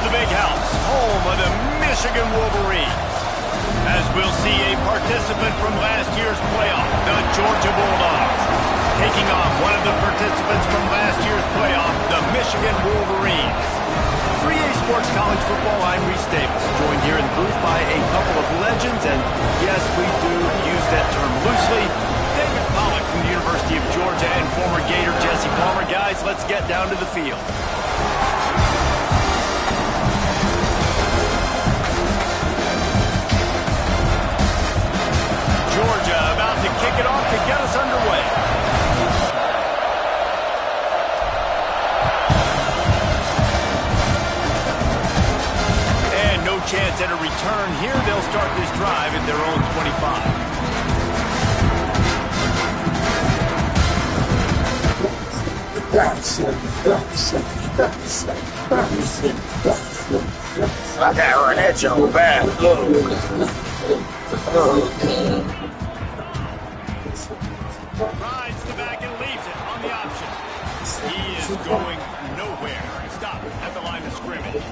the big house, home of the Michigan Wolverines. As we'll see a participant from last year's playoff, the Georgia Bulldogs, taking on one of the participants from last year's playoff, the Michigan Wolverines. 3A Sports College Football, I'm Reese Davis, joined here in the booth by a couple of legends, and yes, we do use that term loosely. David Pollock from the University of Georgia and former Gator Jesse Palmer. Guys, let's get down to the field. Georgia about to kick it off to get us underway. And no chance at a return here. They'll start this drive at their own 25. I got run at your back. Rides the back and leaves it on the option. He is going nowhere. Stop at the line of scrimmage.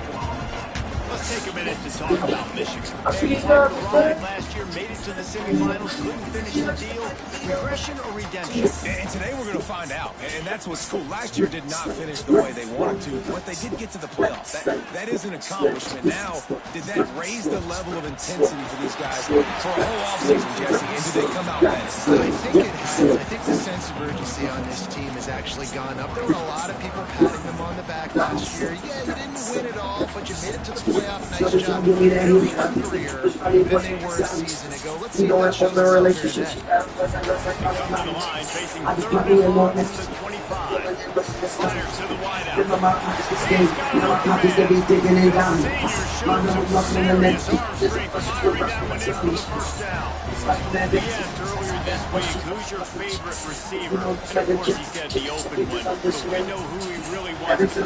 Let's take a minute to talk about Michigan. They arrived last year, made it to the semifinals, couldn't finish the deal. Regression or redemption? And today we're going to find out. And that's what's cool. Last year did not finish the way they wanted to, but they did get to the playoffs. That is an accomplishment. Now, did that raise the level of intensity for these guys for a whole offseason, Jesse? And do they come out better? I think it has. I think the sense of urgency on this team has actually gone up. There were a lot of people patting them on the back last year. Yeah, you didn't win it all, but you made it to the playoffs. Nice job. Early career than they were a season ago. Let's see what shows us here today. Come to the line, facing third and long from the 25. Fires to the wideout. He's got it. Senior shows some serious arm strength, firing that one in for the first down. He asked earlier this week, who's your favorite receiver? And of course he said the open one, but we know who he really wants. Intercepted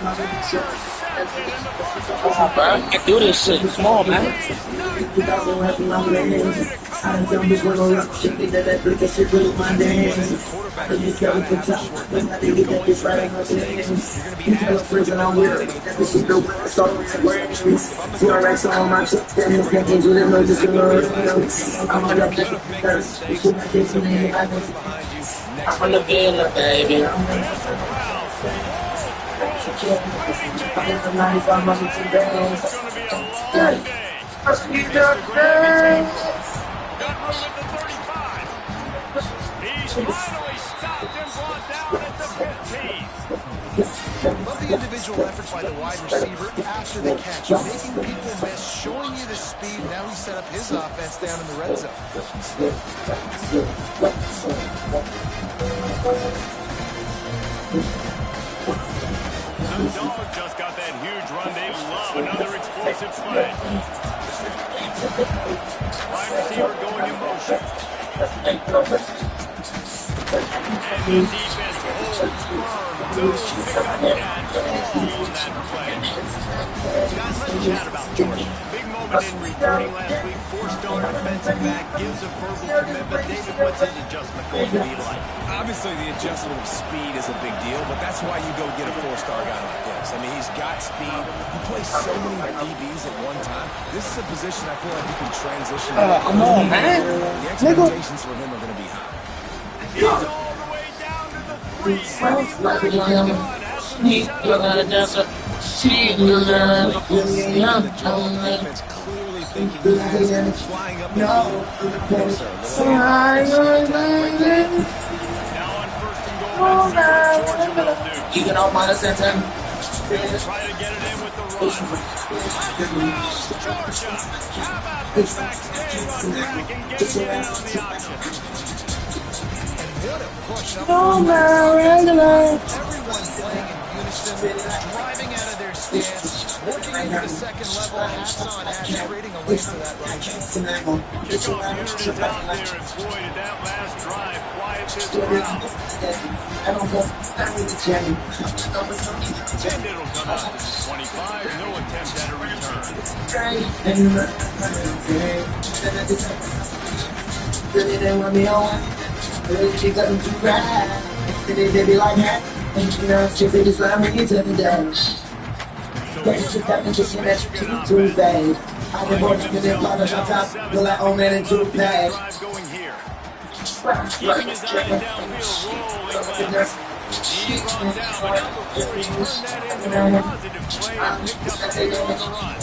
in the first Come on, bro. I can do this shit. Come on, man. I'm on the villa, baby. He's finally stopped and brought down at the 15. Love the individual efforts by the wide receiver after the catch, making people miss, showing you the speed. Now he set up his offense down in the red zone. The dog just got that huge run. They love another explosive play. Wide receiver going in motion. And the defense holds firm. Those pick up that on that play. Guys, let's chat about Georgia. Big moment in returning last week. Four-star defensive back gives a verbal commitment. David, what's his adjustment going to be like? Obviously, the adjustment of speed is a big deal, but that's why you go get a four-star guy like this. I mean, he's got speed. He plays so many DBs at one time. This is a position I feel like he can transition. Come on, man. The expectations for him are going to be high. He's all the way down to the 3. Clearly thinking he's flying up the field. Now on first and goal, let's see what Georgia will do. You can all minus that time. They'll try to get it in with the run. Georgia, how about this backstage run back and get it in on the option? What a push up. Everyone playing in unison, driving out of their stance, working into the second level. Hats on, Ash, creating a lane for that right now. Kickoff unit is out there, and boy, did that last drive quiet this crowd. And it'll come out to the 25. No attempt at a return. She couldn't do right. They be like that. And she knows she be just let me to the dash. So That's just that position that's too bad. I've been working in the bottom of top, feel like own that into a pad. Drive going here. Keeping his eyes downfield, rolling left. He brought down, but not before he turned that into a positive play and picked up a kick on the run.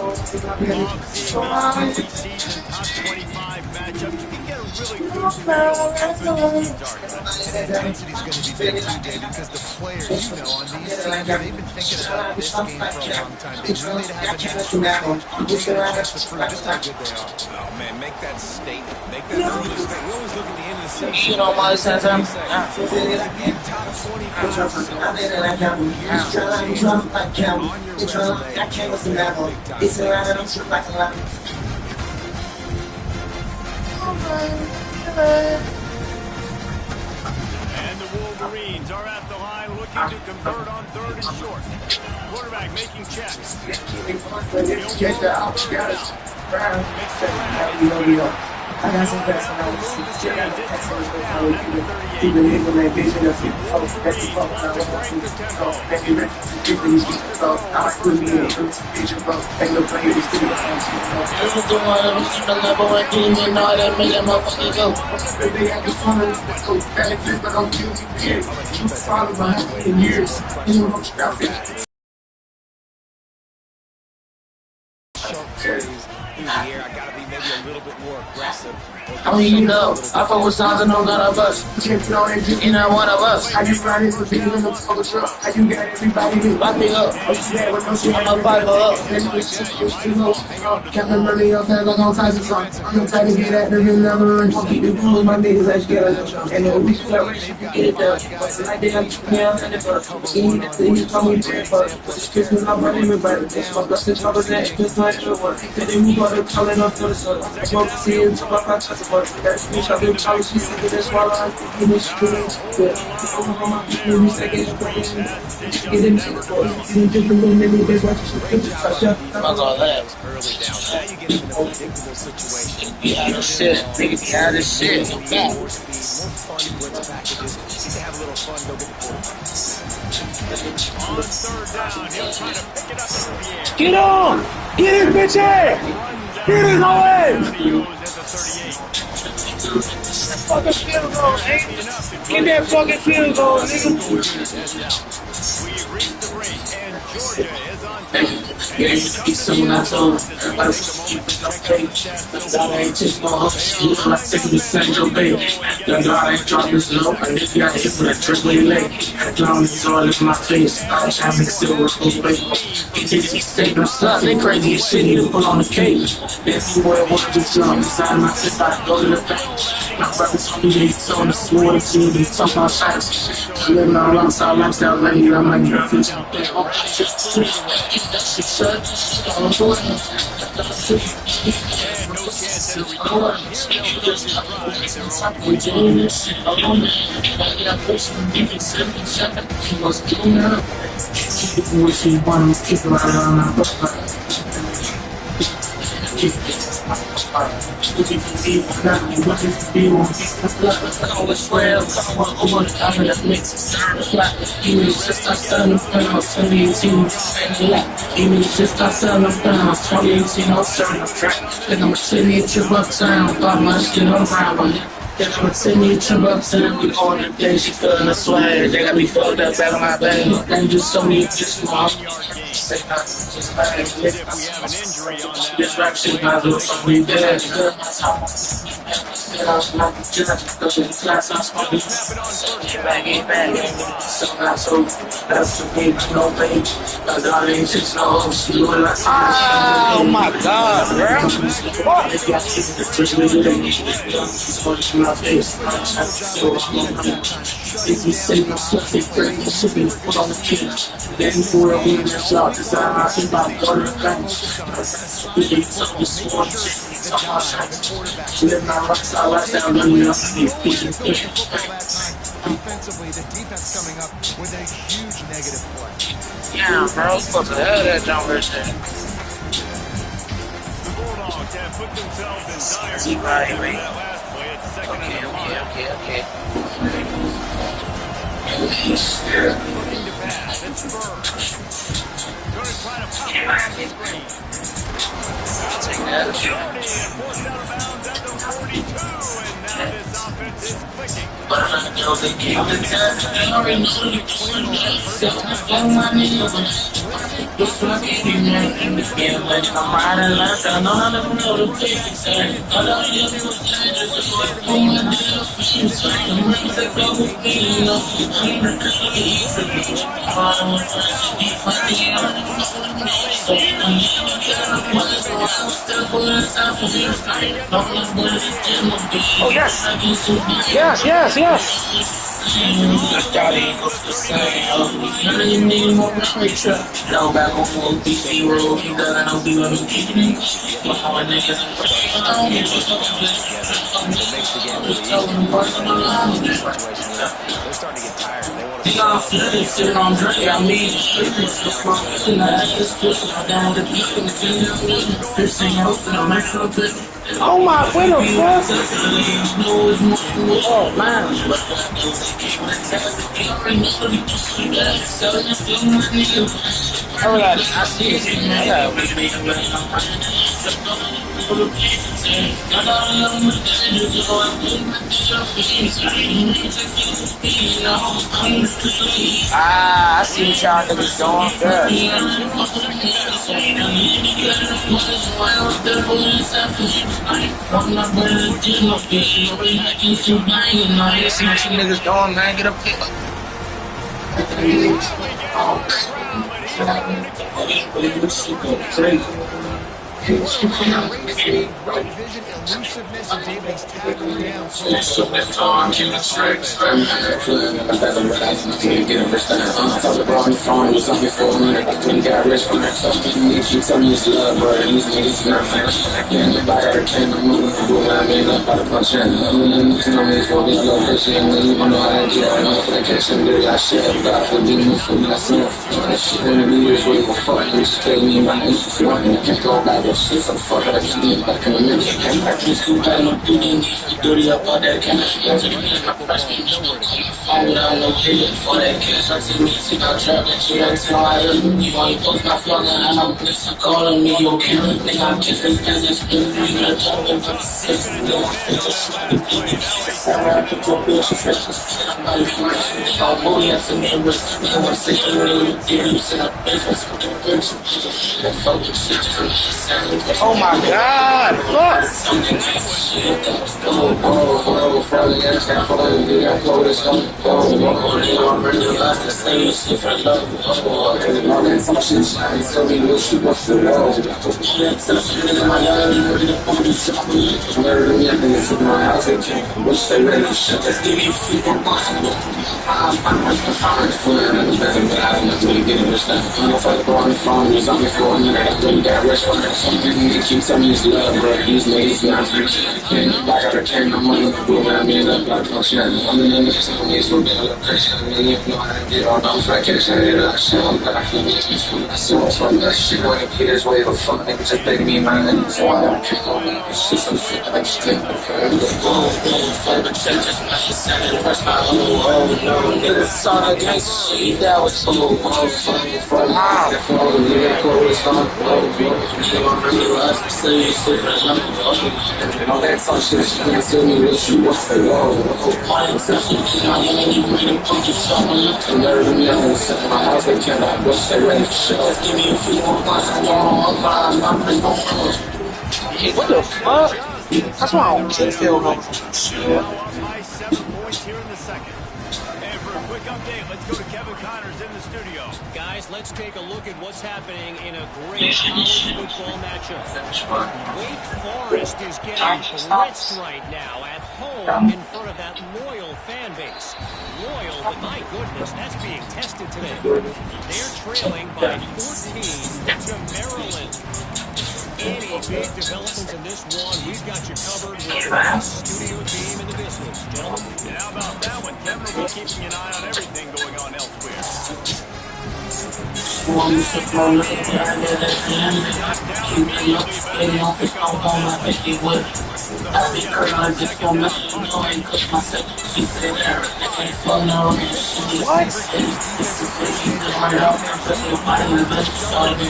Off-seeing Mountain season top 25 matchups, you can get a really good feel of how good these teams are tonight. Intensity's going to be big too, David, because the players, you know, on these teams, they've been thinking about this game for a long time. They really have a natural challenge. We're going to test to prove just how good they are. Oh, man, make that statement. Make that early statement. We always look at the end of the season. You know, Molly Santam. Top 25 On your resume. It's around and I'm sure like a lot. And the Wolverines are at the line looking to convert on 3rd and short. Quarterback making checks. I got some best when I was 6 years old. Even if when they vision of you, oh, that's the fuck I want to go. Thank you, people used to go. I like put me in a vision, bro. Ain't no play, you still the same shit, bro. I'm doing all of this, the level and demon, all that make that motherfucker go. Baby, I just wanna go back and but I'm using it. You follow behind me in years. You know, I'm Plays through the air. I got to be maybe a little bit more aggressive. I mean, you know, I fuck with sounds and no none of us. You're not one of us. I just ride it for people in the focus truck. How you got everybody to Lock me up. I'm sad with no shit. I'm a fight up. Captain Money up there like on Tyson front. I'm trying to get at them in another run. Keep it cool with my niggas, let's get it. And then we get it done. I did, I'm and the first. He told me to but it's Christmas, I'm running with brother. This my blessed trouble that it's not your work. Then we got it calling up to the sun. I want to see it, so I'm not touching work. That's me, I've been trying to see it, that's why I'm in this street. But I'm second, get in different niggas, that's what you should touch up. Fuck all that. Early down. Now you get him in a predictable situation. Be out of shit. Nigga be out of shit. More speed, more fun blitz packages. Need to have a little fun. Go get the quarterback. On 3rd down, he'll try to pick it up through the air. Get on! Get in, bitch ass! Get in, go in! He goes at the 38. Fucking field goal, nigga! Get that fucking field goal, nigga! We've reached the break, and Georgia is on top. He's someone I told. I ain't just no hope. I'm taking the Central Bay. The guy ain't dropping slow. I think I hit with a triple leg. Clown is all in my face. I'm having silver full weight. He takes his statements up. They crazy as shit. He to pull on the cage. This boy wants to jump inside my fist. I go to the bank. My brothers on me, so on the sword team. He talk about shots. Living on alongside lifestyle lady. I'm like, you're a future. And no chance at a return. Still does his I'm sitting in two bucks and we on the day. She feeling the swag. They got me fucked up out of my bag. They just told me just small. Say not just bad. If we have an injury on that, This rap shit not look so we dead. Get back. So not so. That's the big no page. Oh my god, bro. My face. If you say no stuff, it's great. You should be put on the key. Then for a week, it's all design. I think about the other things. You need something small. Talk about shots. Live my lifestyle, lifestyle, running up to me. Offensively, the defense coming up with a huge negative play. Yeah, bro. What the hell that jumper said? the Bulldogs have put themselves in dire See, straits right, after right. that last play. It's second and Okay. looking to pass. It's Bird. Going to try to Jordy forced out of bounds at the 42, and now this offense is clicking. But I know they keep the test. They already know they playing on that stuff. My nigga. Looks like it be man. Yeah, but I'm riding left. I know how to know the basics. I don't hear the changes. Oh my damn feet. The rings that go with me. You know, I'm the girl that eats the beach. I don't want to be funny. I don't know. So I'm still pulling stuff for me. Oh, yes. Yes, yes, yes. I thought it was the same. You need more picture. No back on full DC road. He doesn't be what he keeping. My niggas. I don't give a fuck. It makes the game really easy. They're starting to get tired. They want to Sitting on drink, I mean, and I just push it down the beat and the piercing out and I'm extra bit. Oh my, what the fuck? Oh man. Oh, that. I see it. Yeah. Ah, I see what y'all niggas doing. I see what you niggas doing, man. Get up here. Great vision, elusiveness, and Davis tackling down. Dirty up all that kind of shit. I don't know shit for that cash. I see me, see my trap, and shit. That's why you want to post my phone, and I'm calling me, okay? Think I'm kissing business, we gonna talk about sex. I'm out to talk about fresh. I'm out of fresh. I'm only at some neighbors. I'm going to say, you sit up, business with the person. Oh my god. Look. Keep telling me it's love, bro. These niggas not free. I gotta carry my money. I mean, I'm not function. I'm in the mix. I'm in the pressure. I mean, if you know how to get on, I'm like, I can't hit it. But I feel it. I see what's wrong. That shit, when it gets way of fuck, niggas just begging me, man. So I don't care. It's just some shit like stick. Niggas saw that nice shit that was so all that talk shit, she can't tell me what she wants to go. I ain't touching shit, I ain't even ready to put you something. I'm nervous, me, I'm gonna sit in my house, they cannot rush, they ready for shows. Give me a few more months, I'm on my mind, I'm no fun. What the fuck? That's why I don't kick field goals. By 7 points here in the second. And for a quick update, let's go to Kevin Connors in the studio. Guys, let's take a look at what's happening in a great college football matchup. Wake Forest is getting blitzed right now at home in front of that loyal fan base. Loyal, but my goodness, that's being tested today. They're trailing by 14 to Maryland. Any big developments in this one, we've got you covered with the studio team in the business. Gentlemen? And how about that one? Kevin will be keeping an eye on everything going on elsewhere. I be crying like this for me. I ain't cook myself. She said everything. Fuck no. What? Defense is playing man-to-man defense. You can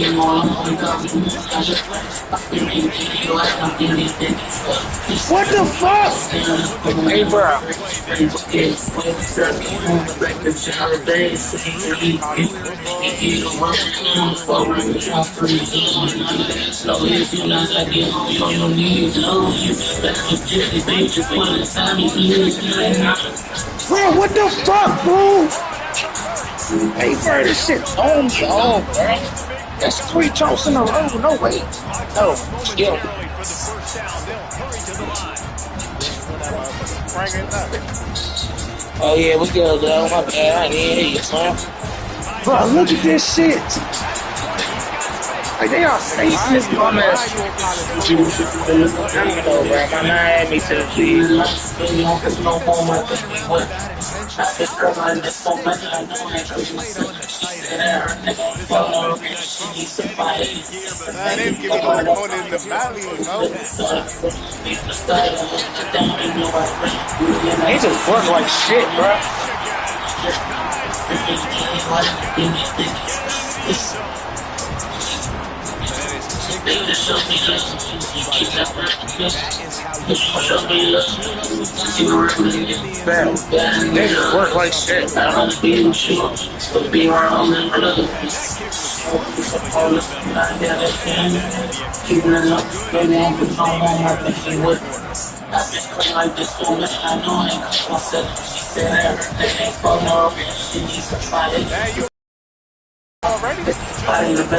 get out to the double team. We're going to line up every pass. You better have a safety elbow in there. Otherwise, this could stretch to a big play. What the fuck? Hey, Looking for bro. a big play there. This quarterback could be clear of the safety. Bro, what the fuck, bro? Hey, bro, this shit on me, oh, man. That's 3 chokes in a row. No, wait. No, yeah. Momentarily for the first down. They'll hurry to the line. Oh, yeah, we good, though. My bad. I didn't hear you, man. Bro, look at this shit. Like, they are facing this bum ass. I know, bro. My Miami to the cheese. Bad intentions. Played on the tight end. They've given up more in the valley, you know. They just work like shit, bro. Man, they just work like shit. I don't be sure, but be around in blood. Keeping it up, baby, I'm putting on my thing with. I've been playing like this so much, I know I ain't cut myself. She said everything ain't fucking up, she needs to fight it.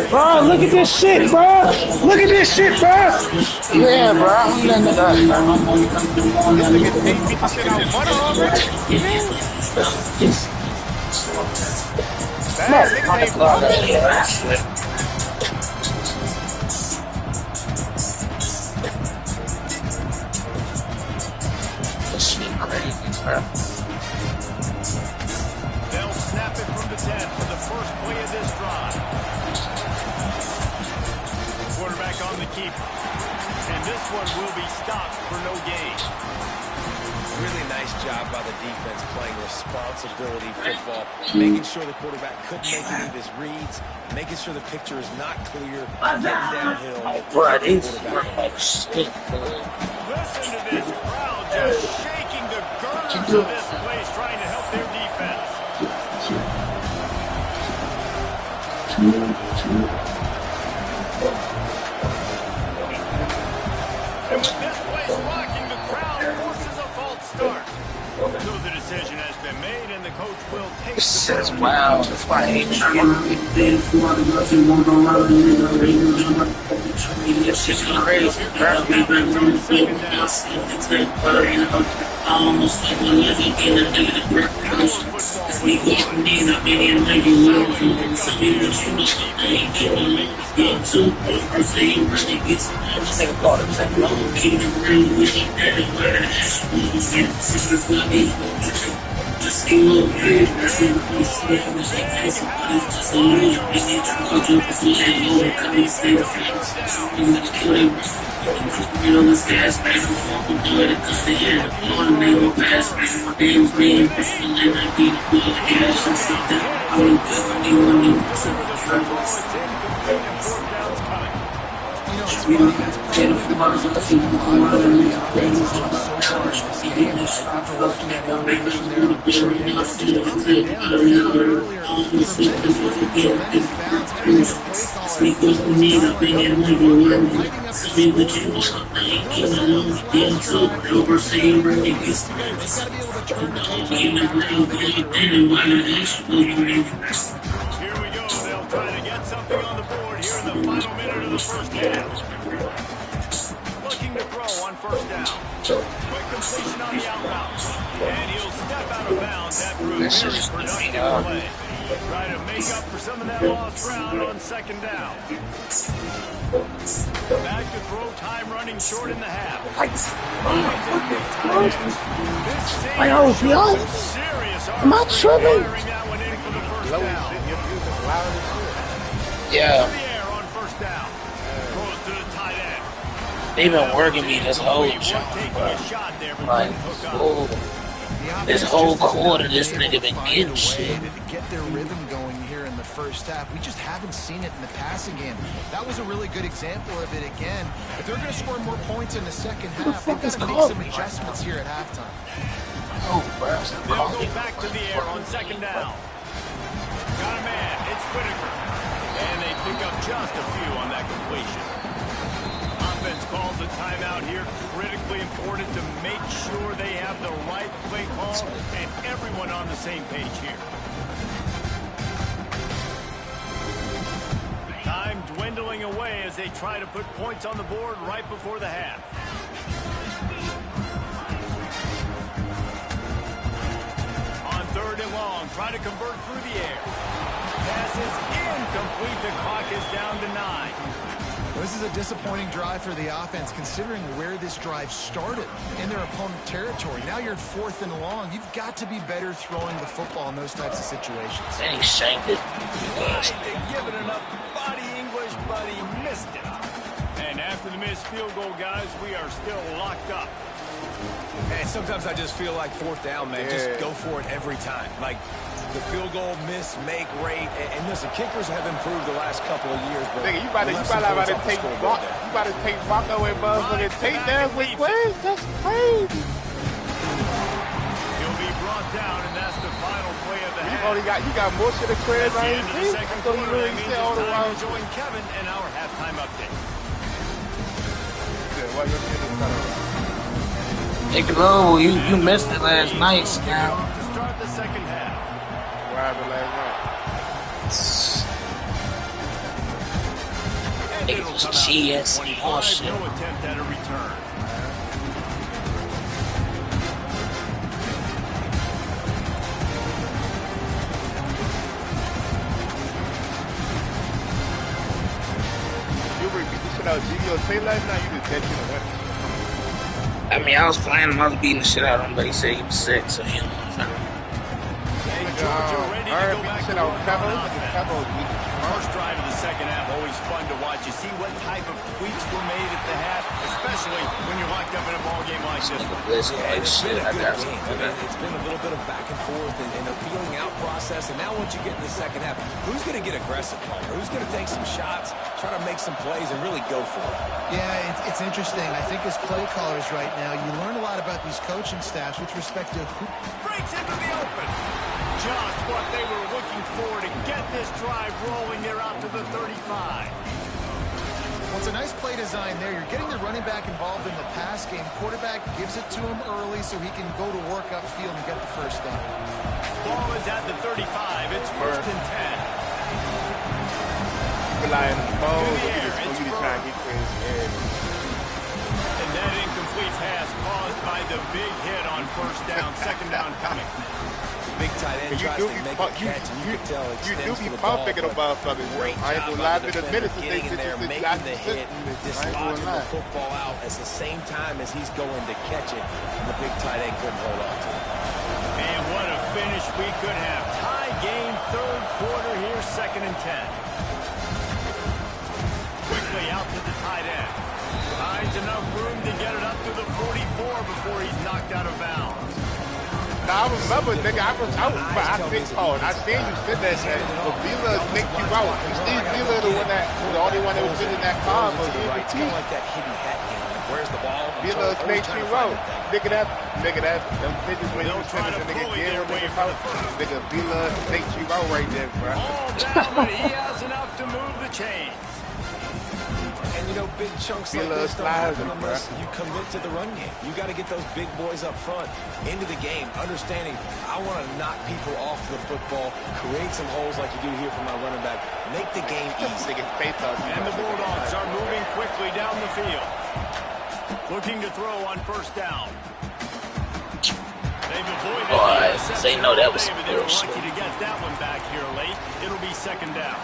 Bro, look at this shit, bro. Look at this shit, bro. Yeah, bro. I'm letting it up. This shit crazy, bro. They'll snap it from the 10 for the first play of this drive. Quarterback on the keeper. And this one will be stopped for no gain. Really nice job by the defense playing responsibility football, making sure the quarterback couldn't make any of his reads, making sure the picture is not clear, getting downhill. Bro, these work like shit, bro. Listen to this crowd just shaking the girders of this place, trying to help their defense. And with this place rocking, the crowd forces a false start. So the decision has been made, and the coach will take the This is wild. That's why I hate you. This shit's crazy, bro. I'm almost like one living in a negative repercussion. We go from these, I've been in maybe well. Some people choose, they ain't killing me. Yeah, too. First they ain't really get some. Just take a thought of it. I'm keeping it real with you. Everywhere. Sisters with me. Just a little bit. That's in the place. Yeah, I'm just like, that's a place. Just a little bit. I'm just like, I'm just like, I'm just like, you know, this gas man, I'm going to do it because they hear the blood and they go fast. My damn green, and then I beat the blood of gas and something. I would have been when you to the trouble. You know, it's funny. That's probably the most unbelievable offensive so far in this game. After looking at elevation there on third down, earlier, tremendous bounce back in the play caller. They've got to be able to turn the ball Here we go. They'll try to get something on the board here in the final minute of the first half. Looking to throw on first down. Quick completion on the out route. And he'll step out of bounds after a very productive play. Try to make up for some of that lost ground on second down. Back to throw, time running short in the half. Am I tripping? That one in for the first down. Yeah. The air on first down. They've been working me this whole show, bro. Like, oh, this whole quarter, this nigga been getting shit. To get their rhythm going here in the first half. We just haven't seen it in the passing game. That was a really good example of it again. If they're going to score more points in the second half, they've got to make some adjustments here at halftime. Oh, bro. They'll go back to the air on second down. Got a man. It's Whitaker. And they pick up just a few on that completion. Offense calls a timeout here. Critically important to make sure they have the right play call and everyone on the same page here. Time dwindling away as they try to put points on the board right before the half. On third and long, try to convert through the air. Pass is incomplete. The clock is down to 9. This is a disappointing drive for the offense, considering where this drive started in their opponent territory. Now you're 4th and long. You've got to be better throwing the football in those types of situations. And he shanked it. They give it enough body English, but he missed it. And after the missed field goal, guys, we are still locked up. And sometimes I just feel like 4th down, man. Yeah. Just go for it every time. Like the field goal miss, make rate. And listen, kickers have improved the last couple of years. But Nigga, you about to take Rocco and motherfucking takedowns with plays? That's crazy. He'll be brought down, and that's the final play of the half. You got more shit of clears At the I end ain't of the seen. second So you quarter, really that means said all the it's time while. to join Kevin and our halftime update. Hey, Glow, you missed it last night, Scam. To start the second half. What happened last night? And It it'll was come out GS 25, shit. no attempt at a return. You repeat the shit out of GDO tape last night? You just dead shit and went. I mean, I was playing him, I was beating the shit out of him, but he said he was sick, so he didn't want to. And Georgia ready to go back to work on offense. First First drive of the second half, always fun to watch. You see what type of tweaks were made at the half, especially when you're locked up in a ball game like this one. This like It's been shit, a I good got game. some. It's been a little bit of back and forth and a feeling out process. And now once you get in the second half, who's going to get aggressive, Palmer? Who's going to take some shots, try to make some plays, and really go for it? Yeah, it's interesting. I think as play callers right now, you learn a lot about these coaching staffs with respect to who Breaks into the open. Just what they were looking for to get this drive rolling. They're out to the 35. Well, it's a nice play design there. You're getting the running back involved in the pass game. Quarterback gives it to him early so he can go to work upfield and get the first down. Ball is at the 35. It's 1st and 10. Relying on the ball. In the You air, just it's trying to get crazy. And that incomplete pass caused by the big hit on first down. Second down coming. Big tight end You tries do to be make pump- a catch, and you can tell it You do extends be to the ball, pumping the but motherfuckers. great I ain't job gonna by lie the to the defender minutes that they getting in there, just making the hit, dislodging the lie. football out at the same time as he's going to catch it. And the big tight end couldn't hold on to it. And what a finish we could have. Tie game, third quarter here, 2nd and 10. Quickly out to the tight end. Finds enough room to get it up to the 44 before he's knocked out of bounds. Now, I remember, nigga, I think, oh, and I seen you said that, but Vila take you out. You see Vila, the only one that was in that car, but To the right, it's kind of like that hidden hat game. Like, where's the ball? Vila takes you out. Nigga, that, them bitches when you They'll try finish to the nigga bully deal their with way nigga for out. the first. Nigga, Vila takes you out right there, bro. All down, but he has enough to move the chains. And, you know, big chunks like Vila this don't slides happen him, unless you commit to the run game. You got to get those big boys up front into the game, understanding I want to knock people off the football, create some holes like you do here for my running back, make the game easy. Nigga, face up. And the Bulldogs are moving quickly down the field. Looking to throw on first down. They've avoided Boy, the interception. they know that was David, they were bullshit. lucky to get that one back here late. It'll be 2nd down.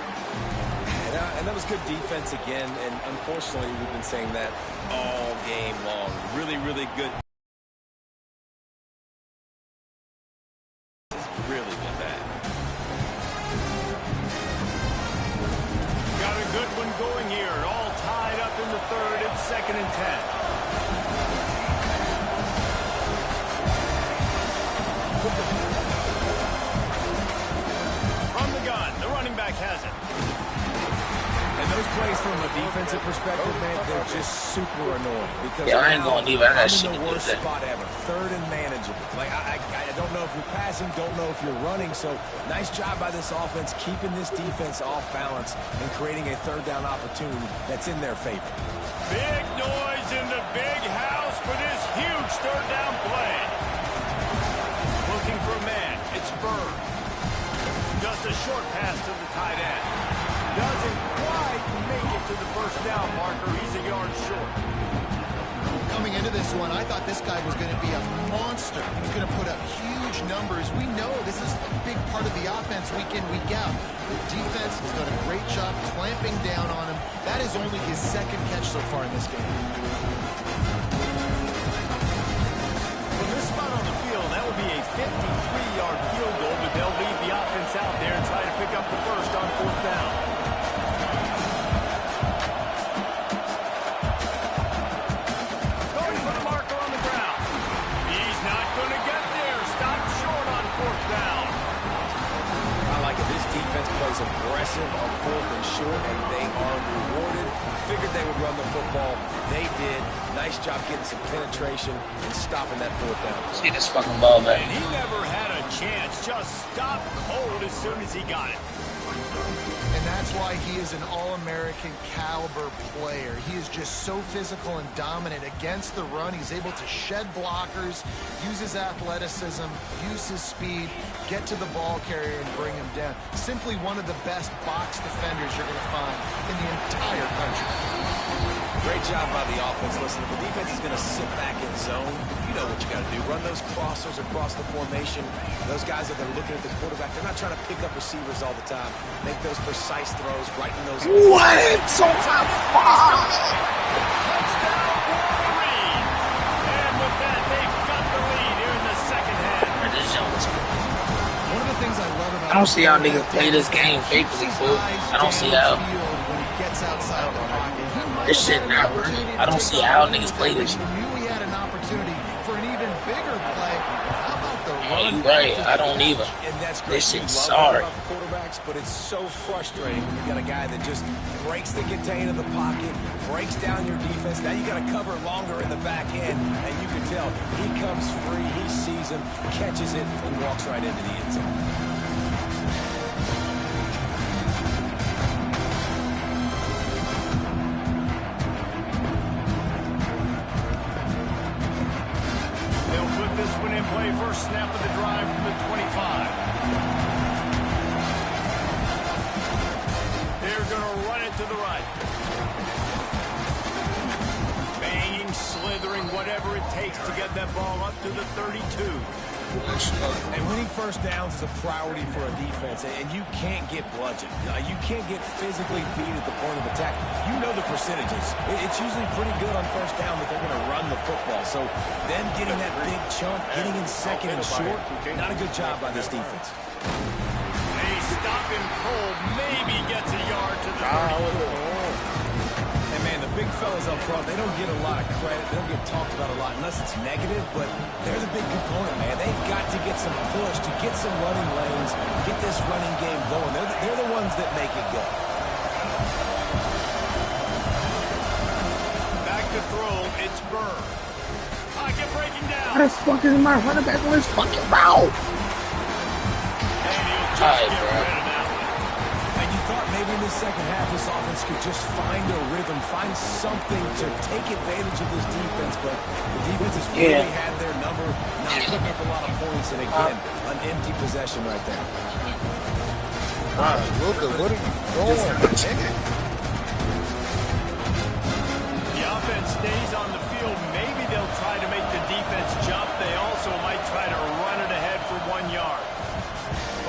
And that was good defense again, and unfortunately, we've been saying that all game long. Really, really good. It's really been bad. Got a good one going here. All tied up in the third. It's 2nd and 10. from a defensive perspective, man, they're just super annoying because I ain't going either. I got I'm shit in to the do worst with that. spot ever. Third and manageable. Like, I don't know if you're passing, don't know if you're running. So nice job by this offense keeping this defense off balance and creating a third down opportunity that's in their favor. Big noise in the big house for this huge third down play. Looking for a man. It's Bird. Just a short pass to the tight end. Doesn't quite make it to the first down marker. He's a yard short. Coming into this one, I thought this guy was going to be a monster. He was going to put up huge numbers. We know this is a big part of the offense week in, week out. The defense has done a great job clamping down on him. That is only his second catch so far in this game. From this spot on the field, that would be a 53-yard field goal, but they'll leave the offense out there and try to pick up the first on fourth down. Going for the marker on the ground. He's not going to get there. Stopped short on fourth down. I like it. This defense plays aggressive on fourth and short, and they are rewarded. Figured they would run the football. They did. Nice job getting some penetration and stopping that fourth down. See this fucking ball, man. And he never had a chance. Just stopped cold as soon as he got it. And that's why he is an All-American caliber player. He is just so physical and dominant against the run. He's able to shed blockers, use his athleticism, use his speed, get to the ball carrier and bring him down. Simply one of the best box defenders you're going to find in the entire country. Great job by the offense. Listen, if the defense is going to sit back in zone, you know what you got to do. Run those crossers across the formation. Those guys that are looking at the quarterback, they're not trying to pick up receivers all the time. Make those precise throws right in those. What? So Touchdown, Wolverine! And with that, they've got the lead here in the second half. One of the things I love about I don't see how niggas play this game faithfully, fool. I don't see how. when he gets outside the pocket. This shit not working. I don't see how niggas play this shit. We knew we had an opportunity for an even bigger play. How about the Yeah, run? you right. I don't either. And that's great. This shit's You love sorry. that about quarterbacks, but it's so frustrating when you got a guy that just breaks the contain in the pocket, breaks down your defense. Now you got to cover longer in the back end, and you can tell he comes free, he sees him, catches it, and walks right into the end zone. They'll put this one in play. First snap of the drive from the 25. They're going to run it to the right. Banging, slithering, whatever it takes to get that ball up to the 32. And winning first downs is a priority for a defense, and you can't get bludgeoned. You can't get physically beat at the point of attack. You know the percentages. It's usually pretty good on first down that they're going to run the football. So them getting that big chunk, getting in second and short, not a good job by this defense. They stop him cold, maybe gets a yard to the 34. And man, the big fellas up front, they don't get a lot of credit. They don't get talked about a lot unless it's negative, but they're the big component, man. They've got to get some push, to get some running lanes, get this running game going. They're the ones that make it go. Back to throw, it's Bird. Pocket breaking down. What the fuck is my running back on his fucking route? And he'll just Alright, get bro. rid of that one. And you thought maybe in the second half this offense could just find a rhythm, find something to take advantage of this defense, but the defense has really had their number, not putting up a lot of points, and again, an empty possession right there. Wow, Luka, what are you doing? The offense stays on the field. Maybe they'll try to make the defense jump. They also might try to run it ahead for 1 yard.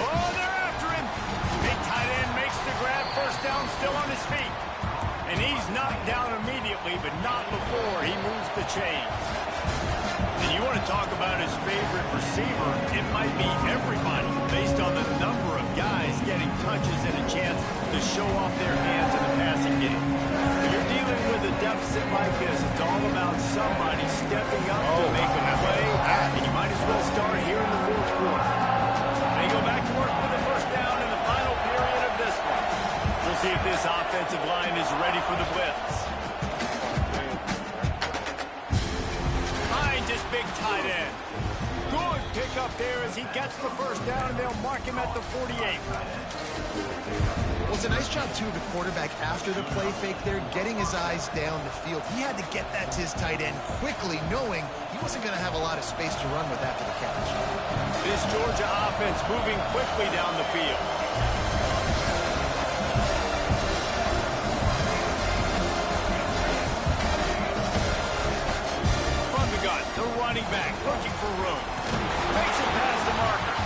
Oh, they're after him. Big tight end makes the grab. First down, still on his feet. And he's knocked down immediately, but not before he moves the chains. And you want to talk about his favorite receiver, it might be everybody based on the number of guys getting touches and a chance to show off their hands in the passing game. When you're dealing with a deficit like this, it's all about somebody stepping up to make a play, and you might as well start here in the fourth quarter. They go back to work with the first down in the final period of this one. We'll see if this offensive line is ready for the blitz. Finds his big tight end. Good pick up there as he gets the first down, and they'll mark him at the 48. Well, it's a nice job, too, of the quarterback after the play fake there, getting his eyes down the field. He had to get that to his tight end quickly, knowing he wasn't going to have a lot of space to run with after the catch. This Georgia offense moving quickly down the field. From the gun, the running back looking for room. Makes it past the marker.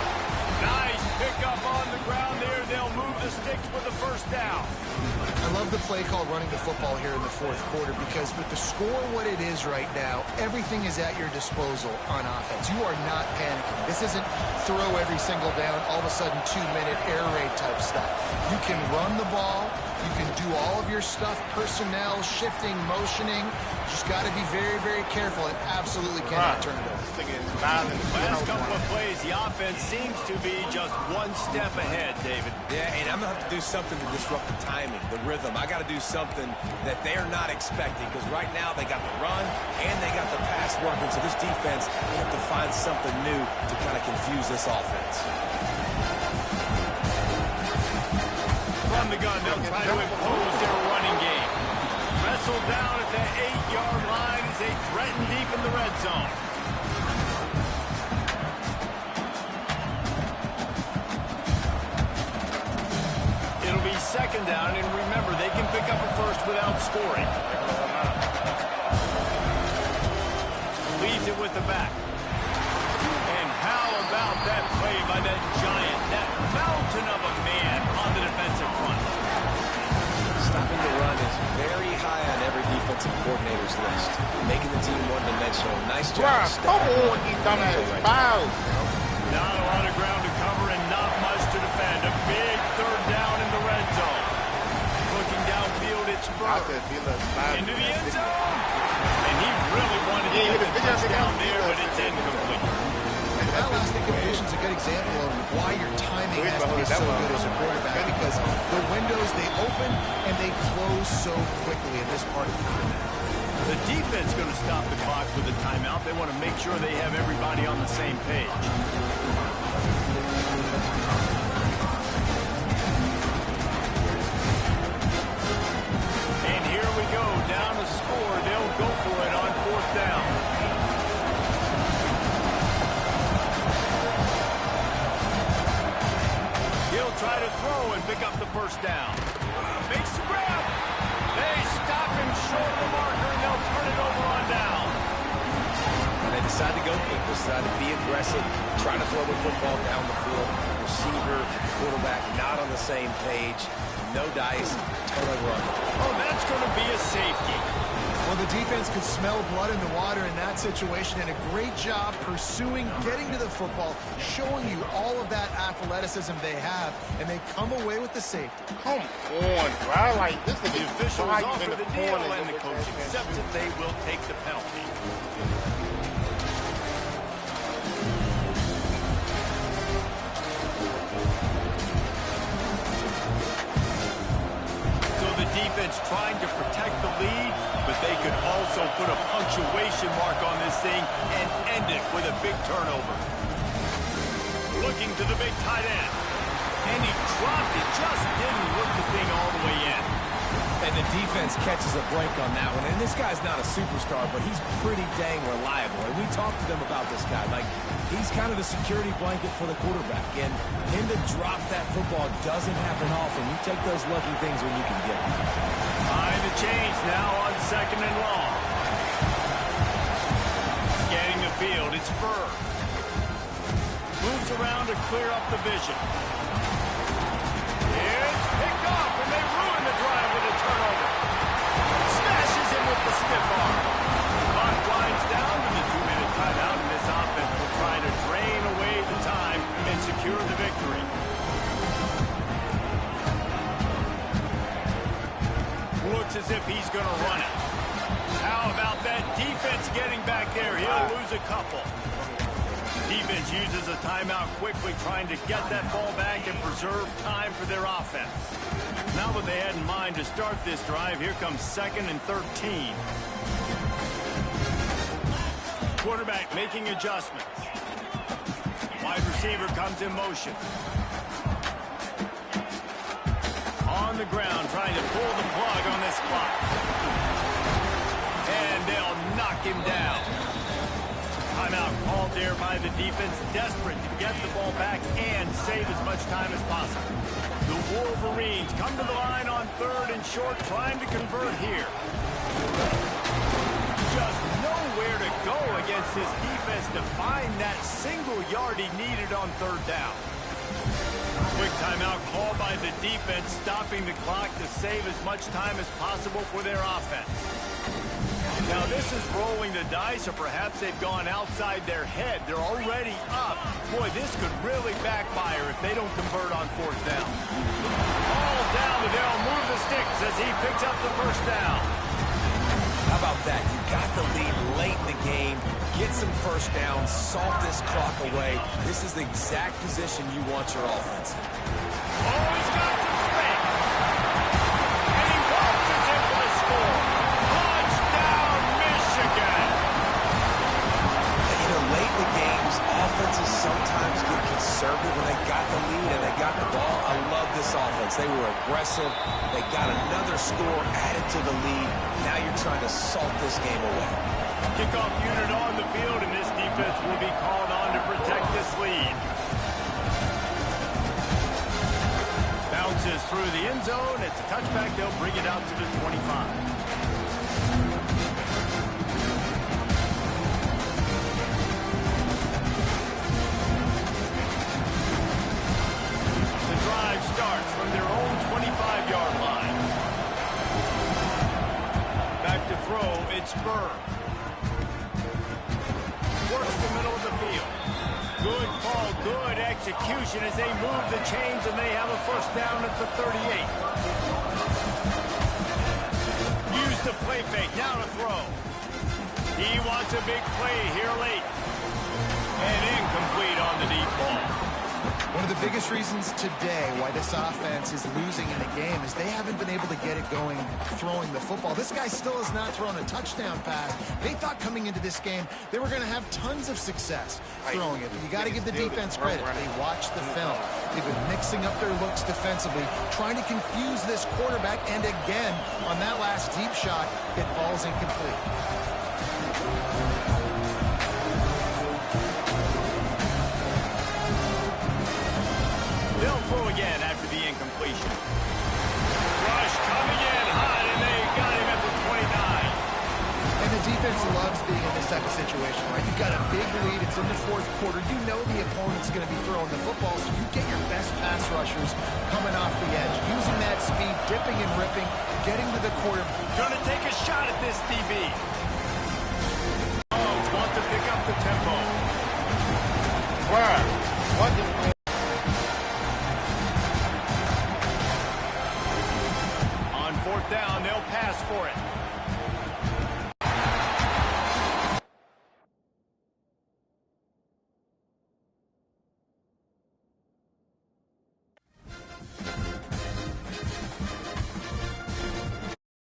Nice pickup on the ground there. They'll move the sticks with the first down. I love the play call running the football here in the fourth quarter because with the score what it is right now, everything is at your disposal on offense. You are not panicking. This isn't throw every single down, all of a sudden 2-minute air raid type stuff. You can run the ball. You can do all of your stuff, personnel, shifting, motioning. Just got to be very, very careful and absolutely cannot turn it over. Last couple of plays, the offense seems to be just one step ahead, David. Yeah, and I'm going to have to do something to disrupt the timing, the rhythm. I got to do something that they're not expecting because right now they got the run and they got the pass working. So this defense, they have to find something new to kind of confuse this offense. From the gun, they'll try to impose their running game. Wrestled down at the 8-yard line as they threaten deep in the red zone. It'll be second down, and remember, they can pick up a first without scoring. Leaves it with the back. And how about that play by that giant, that mountain of a man on the defensive front? Stopping the run is very high on every defensive coordinator's list. Making the team one-dimensional. Nice job. Come on, you dumbass. Foul. Not a lot of ground to cover and not much to defend. A big third down in the red zone. Looking downfield, it's Burke. Into the end zone. And he really wanted to get the touchdown there, but it's incomplete. That last incompletion is a good example of why your timing has to be so good as a quarterback because the windows, they open and they close so quickly in this part of the field. The defense going to stop the clock with a timeout. They want to make sure they have everybody on the same page. And here we go, down to score. They'll go for it on fourth down. He'll try to throw and pick up the first down. Makes the grab. They stop him short of the marker, and they'll turn it over on down. And they decide to go for it. They decide to be aggressive, try to throw the football down the field. Receiver, quarterback, not on the same page. No dice, turnover on it. Oh, that's going to be a safety. Well, the defense could smell blood in the water in that situation, and a great job pursuing, getting to the football, showing you all of that athleticism they have, and they come away with the safety. Come on, bro. Like, this is The officials offer the deal, and the coach accepts that they will take the penalty. So the defense trying to protect the lead, but they could also put a punctuation mark on this thing and end it with a big turnover. Looking to the big tight end. And he dropped it, just didn't look the thing all the way in. And the defense catches a break on that one. And this guy's not a superstar, but he's pretty dang reliable. And we talked to them about this guy. Like, he's kind of the security blanket for the quarterback. And him to drop that football doesn't happen often. You take those lucky things when you can get them. Behind the chains now on second and long. Scanning the field, it's Burr. Moves around to clear up the vision. It's picked off, and they ruin the drive with a turnover. Smashes him with the stiff arm. Clock winds down to the 2-minute timeout, and this offense will try to drain away the time and secure the victory. Looks as if he's going to run it. How about that defense getting back there? He'll lose a couple. defense uses a timeout quickly, trying to get that ball back and preserve time for their offense. Now that they had in mind to start this drive, here comes 2nd and 13. Quarterback making adjustments. Wide receiver comes in motion. On the ground, trying to pull the plug on this clock. And they'll knock him down. Timeout called there by the defense, desperate to get the ball back and save as much time as possible. The Wolverines come to the line on 3rd and short, trying to convert here. Just nowhere to go against this defense to find that single yard he needed on 3rd down. Quick timeout called by the defense, stopping the clock to save as much time as possible for their offense. Now this is rolling the dice, or perhaps they've gone outside their head. They're already up. Boy, this could really backfire if they don't convert on 4th down. All down, but they'll move the sticks as he picks up the 1st down. How about that? You got the lead late in the game. Get some 1st down, salt this clock away. This is the exact position you want your offense. Oh, he's got some space. And he launches it for a score. Touchdown, Michigan. And, you know, late in the games, offenses sometimes get conservative when they got the lead and they got the ball. I love this offense. They were aggressive. They got another score added to the lead. Now you're trying to salt this game away. Kickoff unit on the field, and this defense will be called on to protect this lead. Bounces through the end zone. It's a touchback. They'll bring it out to the 25. The drive starts from their own 25-yard line. Back to throw, it's Burr. Works the middle of the field. Good call, good execution as they move the chains, and they have a 1st down at the 38. Use the play fake, now to throw. He wants a big play here late. And incomplete on the deep ball. One of the biggest reasons today why this offense is losing in the game is they haven't been able to get it going throwing the football. This guy still has not thrown a touchdown pass. They thought coming into this game they were going to have tons of success throwing it. But you got to give the defense credit. They watched the film. They've been mixing up their looks defensively, trying to confuse this quarterback. And again, on that last deep shot, it falls incomplete. They'll throw again after the incompletion. Rush coming in hot, and they got him at the 29. And the defense loves being in this type of situation, right? You've got a big lead. It's in the 4th quarter. You know the opponent's going to be throwing the football, so you get your best pass rushers coming off the edge, using that speed, dipping and ripping, getting to the quarter. Going to take a shot at this DB. Want to pick up the tempo. Where?